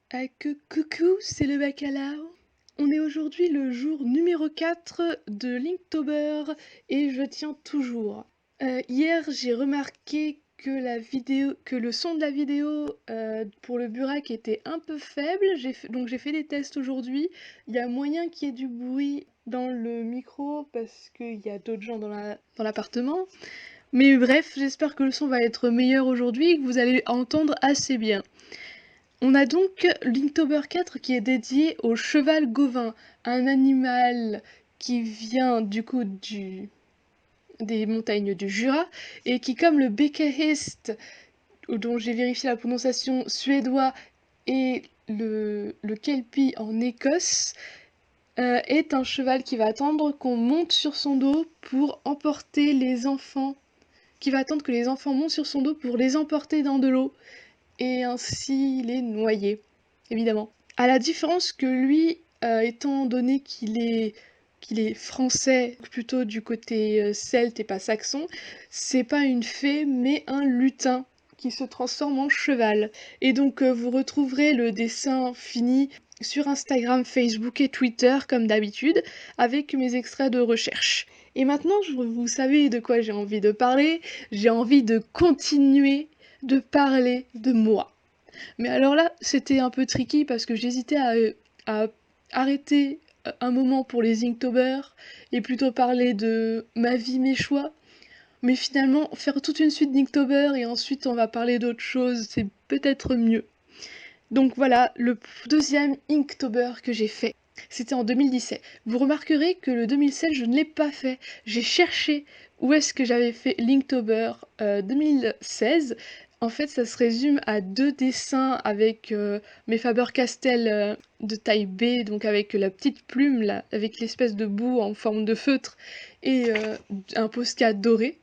Coucou, c'est le bacalao. On est aujourd'hui le jour numéro 4 de Linktober et je tiens toujours. Hier, j'ai remarqué que le son de la vidéo pour le Burak était un peu faible, donc j'ai fait des tests aujourd'hui. Il y a moyen qu'il y ait du bruit dans le micro parce qu'il y a d'autres gens dans l'appartement. Mais bref, j'espère que le son va être meilleur aujourd'hui et que vous allez entendre assez bien. On a donc Linktober 4 qui est dédié au cheval Gauvin, un animal qui vient du coup des montagnes du Jura et qui, comme le Bekehest, dont j'ai vérifié la prononciation suédois, et le Kelpie en Écosse, est un cheval qui va attendre qu'on monte sur son dos pour emporter les enfants, qui va attendre que les enfants montent sur son dos pour les emporter dans de l'eau et ainsi les noyer, évidemment. À la différence que lui, étant donné qu'il est français, plutôt du côté celte et pas saxon, c'est pas une fée mais un lutin qui se transforme en cheval. Et donc vous retrouverez le dessin fini sur Instagram, Facebook et Twitter comme d'habitude, avec mes extraits de recherche. Et maintenant, vous savez de quoi j'ai envie de parler, j'ai envie de continuer de parler de moi. Mais alors là, c'était un peu tricky parce que j'hésitais à arrêter un moment pour les Inktober et plutôt parler de ma vie, mes choix. Mais finalement, faire toute une suite d'Inktober et ensuite on va parler d'autre chose, c'est peut-être mieux. Donc voilà, le deuxième Inktober que j'ai fait, c'était en 2017. Vous remarquerez que le 2016, je ne l'ai pas fait. J'ai cherché où est-ce que j'avais fait l'Inktober 2016. En fait, ça se résume à deux dessins avec mes Faber-Castell de taille B, donc avec la petite plume, là, avec l'espèce de boue en forme de feutre, et un Posca doré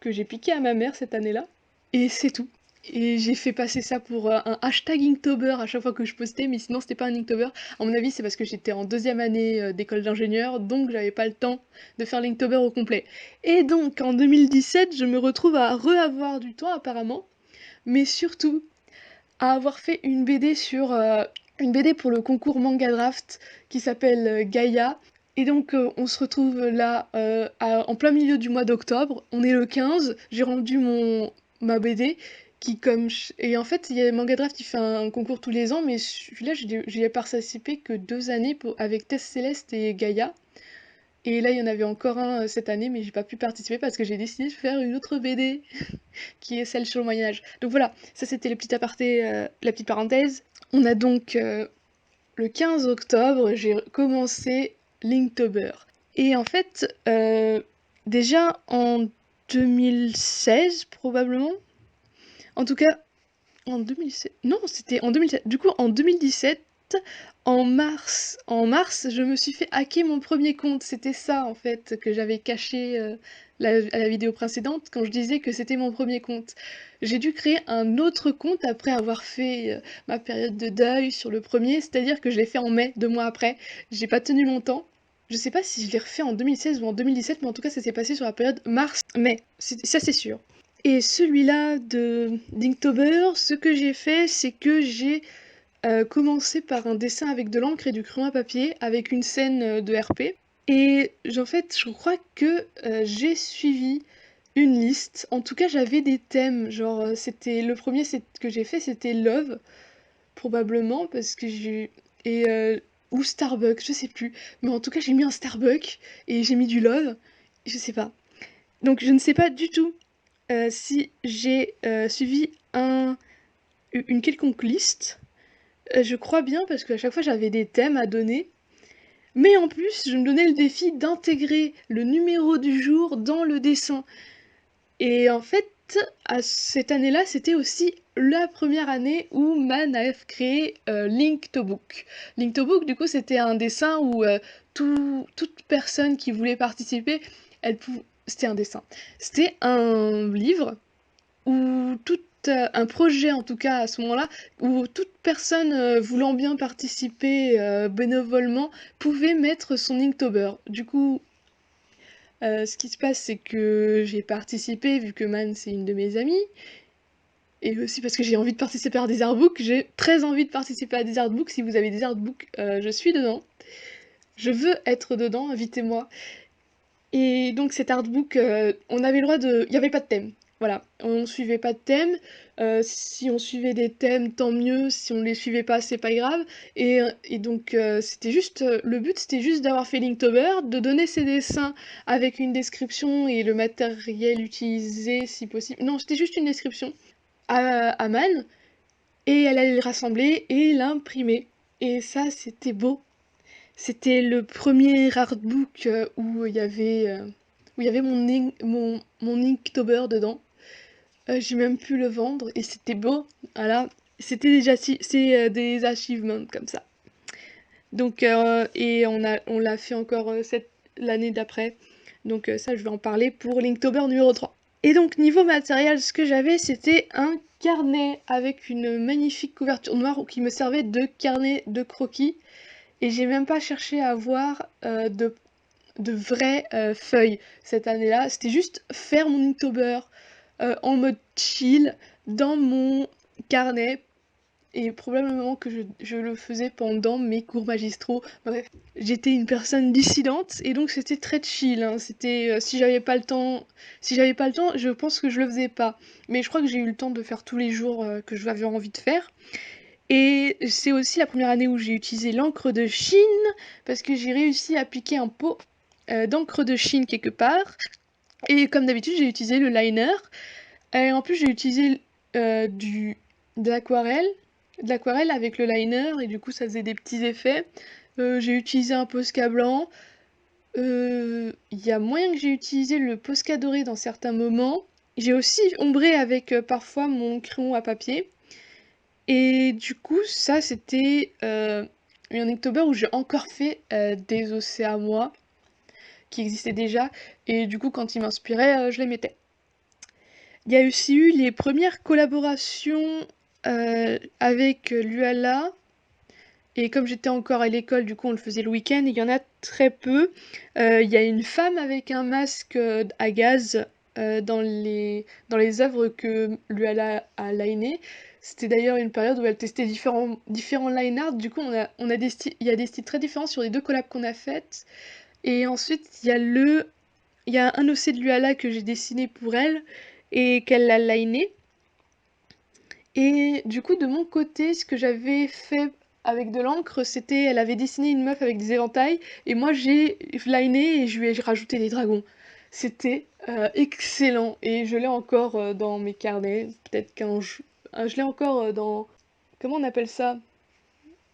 que j'ai piqué à ma mère cette année-là. Et c'est tout. Et j'ai fait passer ça pour un hashtag Inktober à chaque fois que je postais, mais sinon c'était pas un Inktober. À mon avis, c'est parce que j'étais en deuxième année d'école d'ingénieur, donc j'avais pas le temps de faire l'Inktober au complet. Et donc en 2017, je me retrouve à re-avoir du temps apparemment, mais surtout à avoir fait une BD pour le concours Manga Draft qui s'appelle Gaïa. Et donc on se retrouve là en plein milieu du mois d'octobre, on est le 15, j'ai rendu ma BD et en fait il y a Manga Draft qui fait un concours tous les ans, mais celui-là j'y ai participé que 2 années avec Tess Céleste et Gaïa. Et là il y en avait encore un cette année, mais j'ai pas pu participer parce que j'ai décidé de faire une autre BD qui est celle sur le Moyen-Âge. Donc voilà, ça c'était le petit aparté, la petite parenthèse. On a donc le 15 octobre, j'ai commencé Linktober. Et en fait, déjà en 2016 probablement, en tout cas en 2016, non c'était en 2017, du coup en 2017, en mars, je me suis fait hacker mon premier compte. C'était ça en fait que j'avais caché à la vidéo précédente quand je disais que c'était mon premier compte. J'ai dû créer un autre compte après avoir fait ma période de deuil sur le premier, c'est-à-dire que je l'ai fait en mai, 2 mois après. J'ai pas tenu longtemps. Je sais pas si je l'ai refait en 2016 ou en 2017, mais en tout cas ça s'est passé sur la période mars-mai. Ça c'est sûr. Et celui-là de d'Inktober, ce que j'ai fait, c'est que j'ai commencé par un dessin avec de l'encre et du crayon à papier, avec une scène de RP. Et en fait, je crois que j'ai suivi une liste. En tout cas, j'avais des thèmes. Genre, c'était le premier que j'ai fait, c'était Love, probablement, parce que j'ai et ou Starbucks, je sais plus. Mais en tout cas, j'ai mis un Starbucks et j'ai mis du Love. Je sais pas. Donc, je ne sais pas du tout si j'ai suivi une quelconque liste. Je crois bien parce qu'à chaque fois j'avais des thèmes à donner, mais en plus je me donnais le défi d'intégrer le numéro du jour dans le dessin. Et en fait, à cette année-là, c'était aussi la première année où Man a créé Link to Book. Link to Book, du coup, c'était un dessin où toute personne qui voulait participer, c'était un dessin. C'était un livre ou tout un projet en tout cas à ce moment-là, où toute personne voulant bien participer bénévolement pouvait mettre son Inktober. Du coup, ce qui se passe, c'est que j'ai participé, vu que Man c'est une de mes amies, Et aussi parce que j'ai envie de participer à des artbooks, j'ai très envie de participer à des artbooks. Si vous avez des artbooks, je suis dedans. Je veux être dedans, invitez-moi. Et donc cet artbook, on avait le droit de... Il n'y avait pas de thème. Voilà, on suivait pas de thème. Si on suivait des thèmes, tant mieux. Si on les suivait pas, c'est pas grave. Et donc c'était juste... le but, c'était juste d'avoir fait Linktober, de donner ses dessins avec une description et le matériel utilisé, si possible. Non, c'était juste une description à Man, et elle allait le rassembler et l'imprimer. Et ça, c'était beau. C'était le premier artbook où il y avait mon Inktober dedans. J'ai même pu le vendre et c'était beau. Voilà, c'était déjà des achievements comme ça. Donc et on l'a fait encore l'année d'après. Donc ça je vais en parler pour Linktober numéro 3. Et donc niveau matériel, ce que j'avais c'était un carnet avec une magnifique couverture noire qui me servait de carnet de croquis. Et j'ai même pas cherché à avoir de vraies feuilles cette année-là. C'était juste faire mon Inktober en mode chill dans mon carnet. Et probablement que je le faisais pendant mes cours magistraux. Bref, j'étais une personne dissidente et donc c'était très chill, hein. C'était si j'avais pas le temps, je pense que je le faisais pas. Mais je crois que j'ai eu le temps de faire tous les jours que j'avais envie de faire. Et c'est aussi la première année où j'ai utilisé l'encre de Chine, parce que j'ai réussi à piquer un pot d'encre de Chine quelque part. Et comme d'habitude, j'ai utilisé le liner. Et en plus, j'ai utilisé de l'aquarelle, avec le liner, et du coup, ça faisait des petits effets. J'ai utilisé un Posca blanc. Il y a moyen que j'ai utilisé le Posca doré dans certains moments. J'ai aussi ombré avec parfois mon crayon à papier. Et du coup, ça, c'était un Inktober où j'ai encore fait des océans à moi, qui existaient déjà, et du coup, quand ils m'inspiraient, je les mettais. Il y a aussi eu les premières collaborations avec l'UALA, et comme j'étais encore à l'école, du coup, on le faisait le week-end, il y en a très peu. Il y a une femme avec un masque à gaz dans les œuvres que l'UALA a linées. C'était d'ailleurs une période où elle testait différents line art. Du coup, il y a des styles très différents sur les deux collabs qu'on a faites. Et ensuite, il y a un OC de l'UALA que j'ai dessiné pour elle et qu'elle a liné. Et du coup, de mon côté, ce que j'avais fait avec de l'encre, c'était, elle avait dessiné une meuf avec des éventails, et moi j'ai liné et je lui ai rajouté des dragons. C'était excellent, et je l'ai encore dans mes carnets, peut-être je l'ai encore dans... Comment on appelle ça?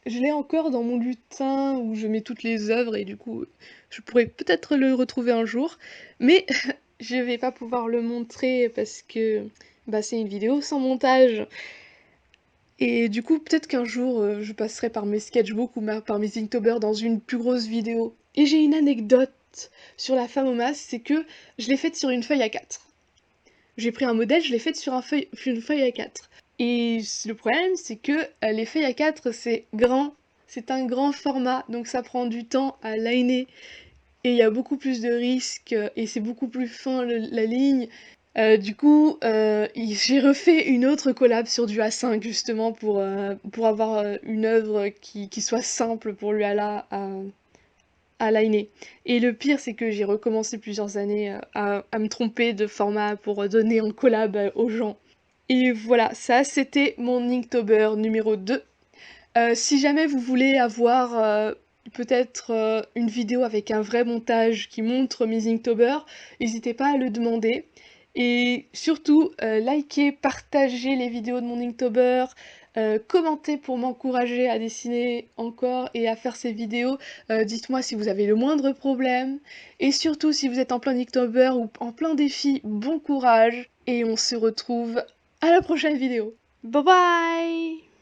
Je l'ai encore dans mon lutin où je mets toutes les œuvres, et du coup, je pourrais peut-être le retrouver un jour, mais je vais pas pouvoir le montrer parce que bah, c'est une vidéo sans montage. Et du coup, peut-être qu'un jour, je passerai par mes sketchbooks ou par mes Inktober dans une plus grosse vidéo. Et j'ai une anecdote sur la femme au masque, c'est que je l'ai faite sur une feuille A4. J'ai pris un modèle, je l'ai faite sur une feuille A4. Et le problème, c'est que les feuilles A4, c'est grand, c'est un grand format, donc ça prend du temps à liner. Et il y a beaucoup plus de risques, et c'est beaucoup plus fin la ligne. Du coup, j'ai refait une autre collab sur du A5 justement pour avoir une œuvre qui soit simple pour lui à liner. Et le pire, c'est que j'ai recommencé plusieurs années à me tromper de format pour donner en collab aux gens. Et voilà, ça c'était mon Inktober numéro 2. Si jamais vous voulez avoir peut-être une vidéo avec un vrai montage qui montre mes Inktober, n'hésitez pas à le demander. Et surtout, likez, partagez les vidéos de mon Inktober, commentez pour m'encourager à dessiner encore et à faire ces vidéos. Dites-moi si vous avez le moindre problème. Et surtout, si vous êtes en plein Inktober ou en plein défi, bon courage. Et on se retrouve à la prochaine vidéo. Bye bye!